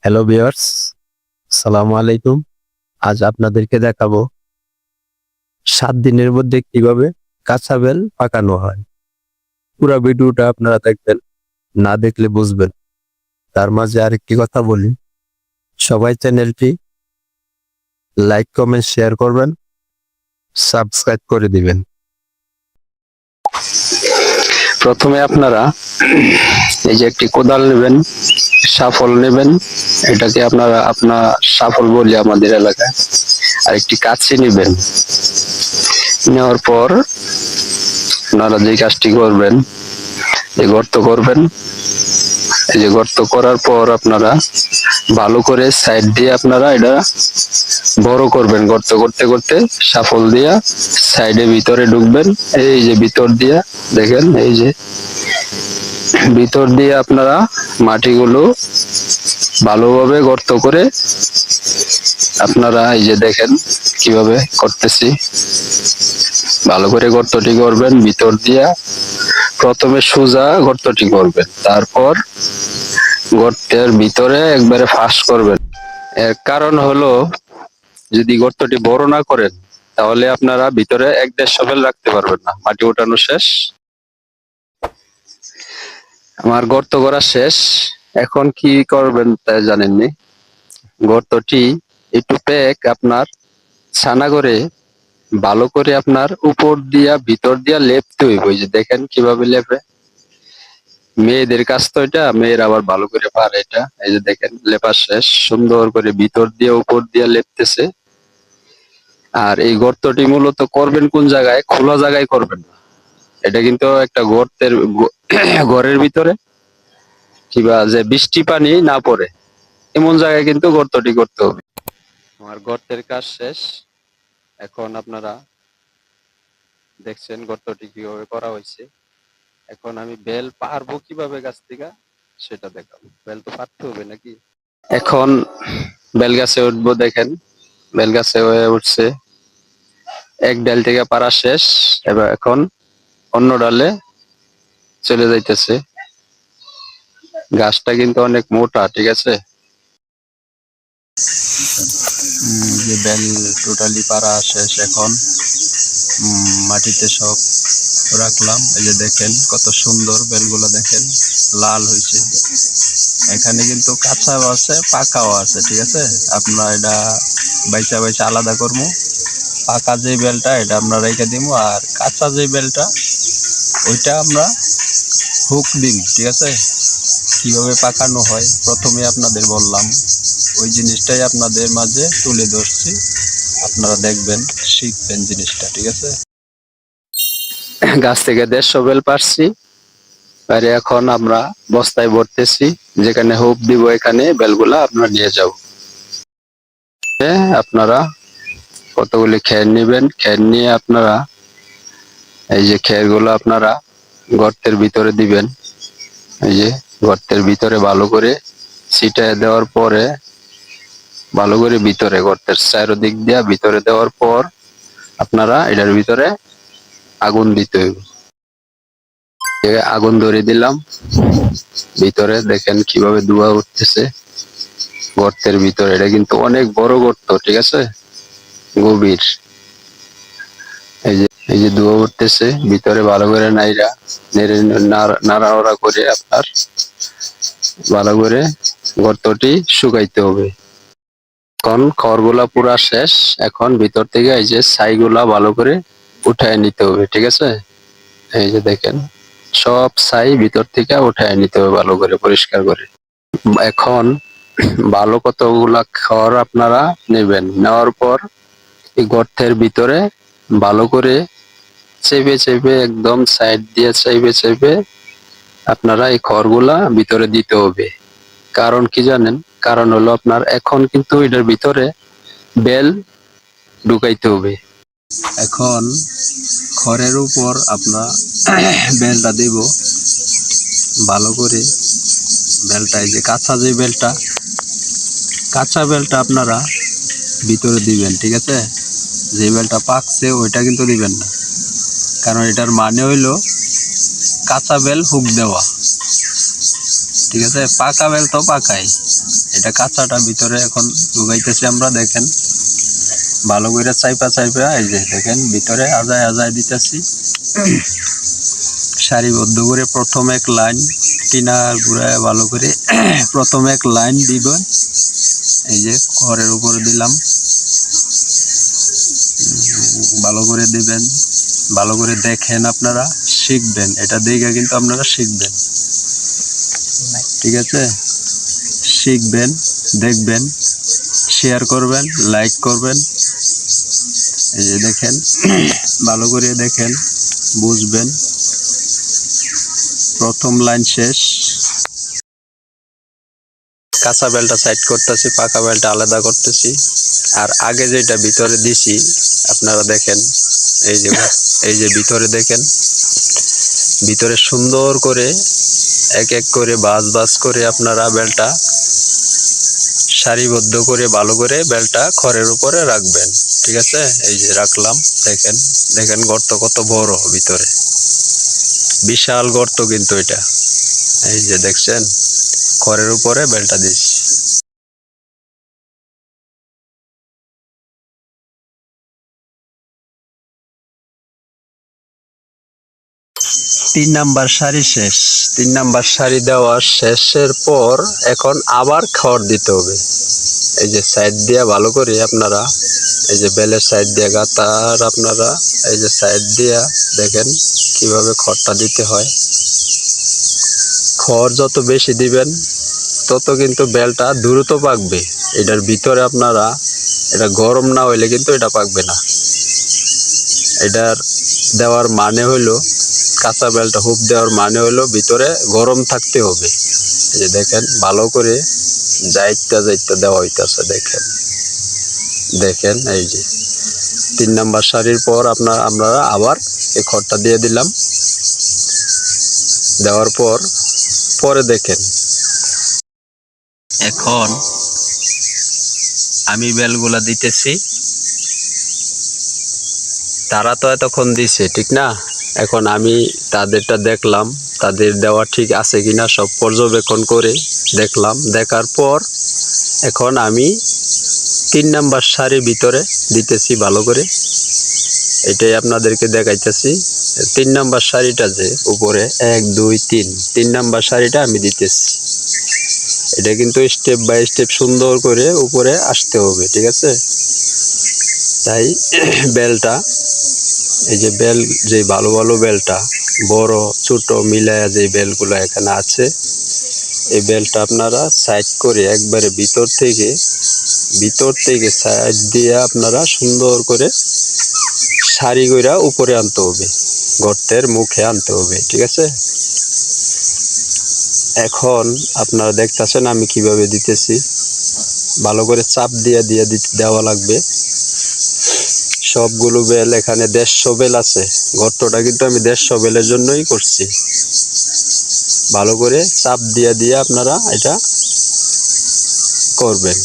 Hello viewers, আসসালামু আলাইকুম। আজ আপনাদেরকে দেখাবো 7 দিনের মধ্যে কিভাবে কাঁচা বেল পাকানো হয়। পুরা ভিডিওটা আপনারা দেখবেন, না দেখলে বুঝবেন। তার মাঝে আরেকটি কথা বলি, সবাই চ্যানেলটি লাইক, কমেন্ট, শেয়ার করবেন, সাবস্ক্রাইব করে দিবেন। প্রথমে আপনারা এই যে একটি কোদাল নেবেন, শাফল নেবেন, এটাকে আপনার শাফল বলি আমাদের এলাকায়। আর একটি কাঁচি নেবেন। নেওয়ার পর আপনারা যে কাজটি করবেন, এই গর্ত করবেন। এই যে গর্ত করার পর আপনারা ভালো করে সাইড দিয়ে আপনারা এটা বড় করবেন। গর্ত করতে করতে শাফল দিয়া সাইডে ভিতরে ঢুকবেন। এই যে ভিতর দিয়া দেখেন, এই যে ভিতর দিয়ে আপনারা মাটিগুলো ভালোভাবে গর্ত করে আপনারা এই যে দেখেন কিভাবে করতেছি। ভালো করে গর্তটি করবেন ভিতর দিয়া। প্রথমে সোজা গর্তটি করবেন, তারপর গর্তের ভিতরে একবারে ফাঁস করবেন। এর কারণ হলো, যদি গর্তটি বড় না করেন তাহলে আপনারা ভিতরে 1-1.5 বেল রাখতে পারবেন না। মাটি ওঠানো শেষ, আমার গর্ত করা শেষ। এখন কি করবেন তা জানেননি। গর্তটি একটু প্যাক আপনার ছানা করে ভালো করে আপনার উপর দিয়া ভিতর দিয়া লেপতে হইব। এই যে দেখেন কিভাবে লেপে। মেয়েদের কাজ তো এটা, মেয়েরা আবার ভালো করে পারে এটা। এই যে দেখেন লেপা শেষ, সুন্দর করে ভিতর দিয়ে উপর দিয়া লেপতেছে। আর এই গর্তটি মূলত করবেন কোন জায়গায়? খোলা জায়গায় করবেন না। এটা কিন্তু একটা গর্তের ঘরের ভিতরে, কিবা যে বৃষ্টি পানি না পড়ে এমন জায়গায় কিন্তু গর্তটি করতে হবে। আমার গর্তের কাজ শেষ। এখন আপনারা দেখছেন গর্তটি কিভাবে করা হয়েছে। এখন আমি বেল পারবো কিভাবে গাছ থেকে সেটা দেখাবো। বেল তো পারতে হবে নাকি। এখন বেল গাছে উঠবো। দেখেন বেল গাছে হয়ে উঠছে, এক ডাল থেকে পারা শেষ। এবার এখন অন্য ডালে চলে যাইতেছে। গাছটা কিন্তু অনেক মোটা, ঠিক আছে। যে বেল টোটালি পারা শেষ। এখন মাটিতে সব রাখলাম। এই যে দেখেন কত সুন্দর বেলগুলো, দেখেন লাল হয়েছে। এখানে কিন্তু কাঁচাও আছে পাকাও আছে, ঠিক আছে। আপনারা এটা বাইচা বাইচা আলাদা করবো। পাকা যে বেলটা এটা আমরা রেখে দিব, আর কাঁচা যে বেলটা ওইটা আমরা হুক দিন, ঠিক আছে। কিভাবে পাকানো হয় প্রথমে আপনাদের বললাম, ওই জিনিসটাই আপনাদের মাঝে তুলে ধরছি। আপনারা দেখবেন, শিখবেন জিনিসটা, ঠিক আছে। গাছ থেকে 150 বেল পারছি, আর এখন আমরা বস্তায় ভরতেছি। যেখানে হুক দিব এখানে বেলগুলা আপনারা নিয়ে যাও। আপনারা কতগুলি খের নেবেন। খের নিয়ে আপনারা এই যে খেরগুলো আপনারা গর্তের ভিতরে দিবেন। এই যে গর্তের ভিতরে ভালো করে ছিটায় দেওয়ার পরে ভালো করে ভিতরে গর্তের চারদিক দিয়া ভিতরে দেওয়ার পর আপনারা এটার ভিতরে আগুন দিতে হইবে। আগুন ধরে দিলাম। ভিতরে দেখেন কিভাবে ধোঁয়া উঠতেছে গর্তের ভিতরে। এটা কিন্তু অনেক বড় গর্ত, ঠিক আছে, গভীর। এই যে ধোঁয়া উঠতেছে ভিতরে, ভালো করে নাড়াড়া করে আপনার ভালো করে গর্তটি শুকাইতে হবে। এখন খড়গুলা পুরা শেষ। এখন ভিতর থেকে এই যে ছাইগুলা ভালো করে উঠায় নিতে হবে, ঠিক আছে। এই যে দেখেন সব ছাই ভিতর থেকে উঠায় নিতে হবে ভালো করে, পরিষ্কার করে। এখন ভালো কতগুলা খড় আপনারা নেবেন। নেওয়ার পর এই গর্তের ভিতরে ভালো করে চেপে চেপে, একদম সাইড দিয়ে চেপে চেপে আপনারা এই খড়গুলা ভিতরে দিতে হবে। কারণ কি জানেন? কারণ হলো আপনার এখন কিন্তু এটার ভিতরে বেল ঢুকাইতে হবে। এখন খড়ের উপর আপনার বেলটা দেব ভালো করে। বেলটা এই যে কাঁচা যে বেলটা, কাঁচা বেলটা আপনারা ভিতরে দিবেন, ঠিক আছে। যে বেলটা পাকছে ওইটা কিন্তু দিবেন না, কারণ এটার মানে হইলো কাঁচা বেল হুক দেওয়া। ঠিক আছে, পাকা বেল তো পাকাই, এটা কাঁচাটা ভিতরে এখন ঢুকাইতেছি আমরা। দেখেন ভালো করে চাইপা চাইপা, এই যে দেখেন ভিতরে আজায় আজায় দিতেছি সারিবদ্ধ করে। প্রথম এক লাইন টিনার ঘুরায় ভালো করে প্রথম এক লাইন দিবেন, এই যে ঘরের উপরে দিলাম, ভালো করে দিবেন, ভালো করে দেখেন, আপনারা শিখবেন, এটা দেখে কিন্তু আপনারা শিখবেন, ঠিক আছে? শিখবেন, দেখবেন, শেয়ার করবেন, লাইক করবেন। এই যে দেখেন ভালো করে দেখেন, বুঝবেন। প্রথম লাইন শেষ, কাঁচা বেলটা সাইড করতেছি, পাকা বেলটা আলাদা করতেছি। আর আগে যেটা ভিতরে দিছি আপনারা দেখেন, এই যে ভিতরে দেখেন, ভিতরে সুন্দর করে এক এক করে বাস বাস করে আপনারা বেলটা সারিবদ্ধ করে ভালো করে বেলটা খড়ের উপরে রাখবেন, ঠিক আছে? এই যে রাখলাম, দেখেন দেখেন গর্ত কত বড়, ভিতরে বিশাল গর্ত কিন্তু এটা। এই যে দেখছেন, খড়ের উপরে বেলটা দিছি। 3 নাম্বার সারি শেষ। 3 নাম্বার সারি দেওয়া শেষের পর এখন আবার খড় দিতে হবে। এই যে সাইড দিয়ে ভালো করে আপনারা, এই যে বেলের সাইড দিয়ে গাতার, আপনারা এই যে সাইড দিয়ে দেখেন কিভাবে খড়টা দিতে হয়। খড় যত বেশি দিবেন তত কিন্তু বেলটা দ্রুত পাকবে। এটার ভিতরে আপনারা, এটা গরম না হইলে কিন্তু এটা পাকবে না। এটার দেওয়ার মানে হইলো, কাঁচা বেলটা হুপ দেওয়ার মানে হলো ভিতরে গরম থাকতে হবে। এই যে দেখেন ভালো করে যাইতে যাইতে দেওয়া হইতেছে, দেখেন দেখেন। এই যে 3 নাম্বার সারির পর আমরা আবার এই খড়টা দিয়ে দিলাম। দেওয়ার পর পরে দেখেন, এখন আমি বেলগুলা দিতেছি, তারা তো এতক্ষণ দিছে, ঠিক না? এখন আমি তাদেরটা দেখলাম, তাদের দেওয়া ঠিক আছে কিনা সব পর্যবেক্ষণ করে দেখলাম। দেখার পর এখন আমি 3 নাম্বার সারির ভিতরে দিতেছি ভালো করে। এটাই আপনাদেরকে দেখাইতেছি। 3 নাম্বার সারিটা যে উপরে 1 2 3, 3 নাম্বার সারিটা আমি দিতেছি। এটা কিন্তু স্টেপ বাই স্টেপ সুন্দর করে উপরে আসতে হবে, ঠিক আছে? তাই বেলটা, এই যে বেল, যে ভালো ভালো বেলটা বড় ছোট মিলায়া যে বেলগুলো এখানে আছে, এই বেলটা আপনারা সাইড করে একবারে ভিতর থেকে সাইড দিয়ে আপনারা সুন্দর করে সারি কইরা উপরে আনতে হবে, গর্তের মুখে আনতে হবে, ঠিক আছে? এখন আপনারা দেখতেছেন আমি কিভাবে দিতেছি। ভালো করে চাপ দেওয়া লাগবে। সবগুলো বেল, এখানে 150 বেল আছে। গর্তটা কিন্তু আমি 150 বেলের জন্যই করছি। ভালো করে চাপ দিয়ে আপনারা এটা করবেন।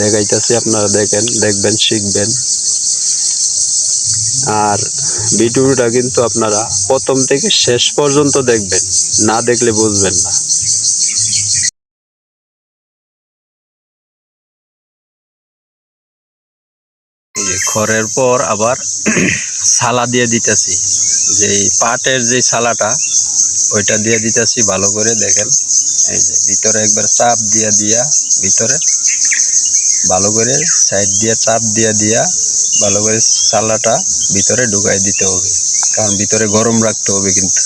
দেখাইতেছি, আপনারা দেখবেন, শিখবেন। আর ভিডিওটা কিন্তু আপনারা প্রথম থেকে শেষ পর্যন্ত দেখবেন, না দেখলে বুঝবেন না। খড়ের পর আবার সালা দিয়ে দিতেছি, যে পাটের যে সালাটা ওইটা দিয়ে দিতেছি ভালো করে। দেখেন এই যে ভিতরে একবার চাপ দিয়া ভিতরে ভালো করে সাইড দিয়ে চাপ দিয়া ভালো করে সালাটা ভিতরে ঢুকাই দিতে হবে, কারণ ভিতরে গরম রাখতে হবে। কিন্তু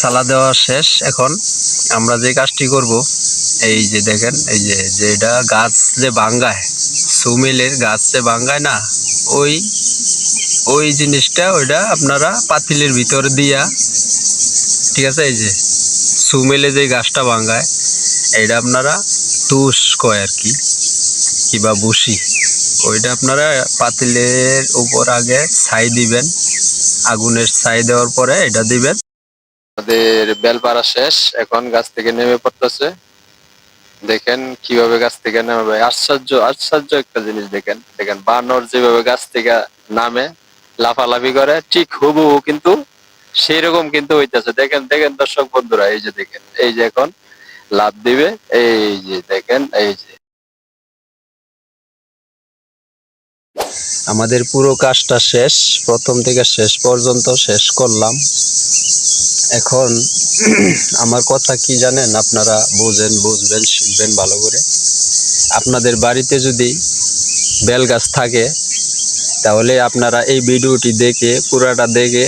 সালা দেওয়া শেষ। এখন আমরা যে কাজটি করব, এই যে দেখেন, এই যে যেটা গাছ যে ভাঙ্গায়, সুমিলের গাছ যে ভাঙ্গায় না, ওই জিনিসটা, ওইটা আপনারা পাতিলের ভিতর দিয়া, ঠিক আছে? এই যে সুমিলে যে গাছটা ভাঙ্গায়, এইটা আপনারা তুষ কয় আর কি, কিবা বসি, ওইটা আপনারা পাতিলের উপর আগে ছাই দিবেন। আগুনের ছাই দেওয়ার পরে এটা দিবেন। আমাদের বেল পাড়া শেষ, এখন গাছ থেকে নেমে পড়তেছে। দেখেন কিভাবে গাছ থেকে নামে, আশ্চর্য একটা জিনিস। দেখেন বানর যেভাবে গাছ থেকে নামে লাফালাফি করে, ঠিক হুবহু কিন্তু সেই রকম কিন্তু হইতেছে। দেখেন দর্শক বন্ধুরা, এই যে দেখেন, এই যে এখন লাভ দিবে। এই যে দেখেন, এই যে আমাদের পুরো কাজটা শেষ, প্রথম থেকে শেষ পর্যন্ত শেষ করলাম। এখন আমার কথা কি জানেন, আপনারা বুঝবেন, শিখবেন ভালো করে। আপনাদের বাড়িতে যদি বেল গাছ থাকে তাহলে আপনারা এই ভিডিওটি দেখে পুরাটা দেখে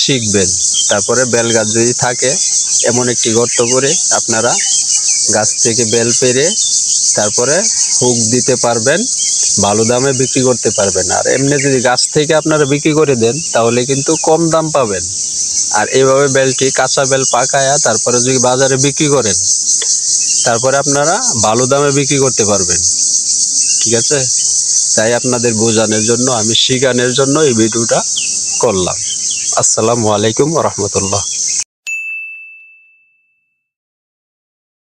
শিখবেন। তারপরে বেল গাছ যদি থাকে এমন একটি গর্ত করে আপনারা গাছ থেকে বেল পেড়ে তারপরে হুক দিতে পারবেন, ভালো দামে বিক্রি করতে পারবেন। আর এমনি যদি গাছ থেকে আপনারা বিক্রি করে দেন তাহলে কিন্তু কম দাম পাবেন। আর এইভাবে বেলটি কাঁচা বেল পাকায়া তারপরে যদি বাজারে বিক্রি করেন তারপরে আপনারা ভালো দামে বিক্রি করতে পারবেন। ঠিক আছে, তাই আপনাদের বোঝানোর জন্য, আমি শিখানোর জন্য এই ভিডিওটা করলাম। আসসালামু আলাইকুম ওয়া রাহমাতুল্লাহ।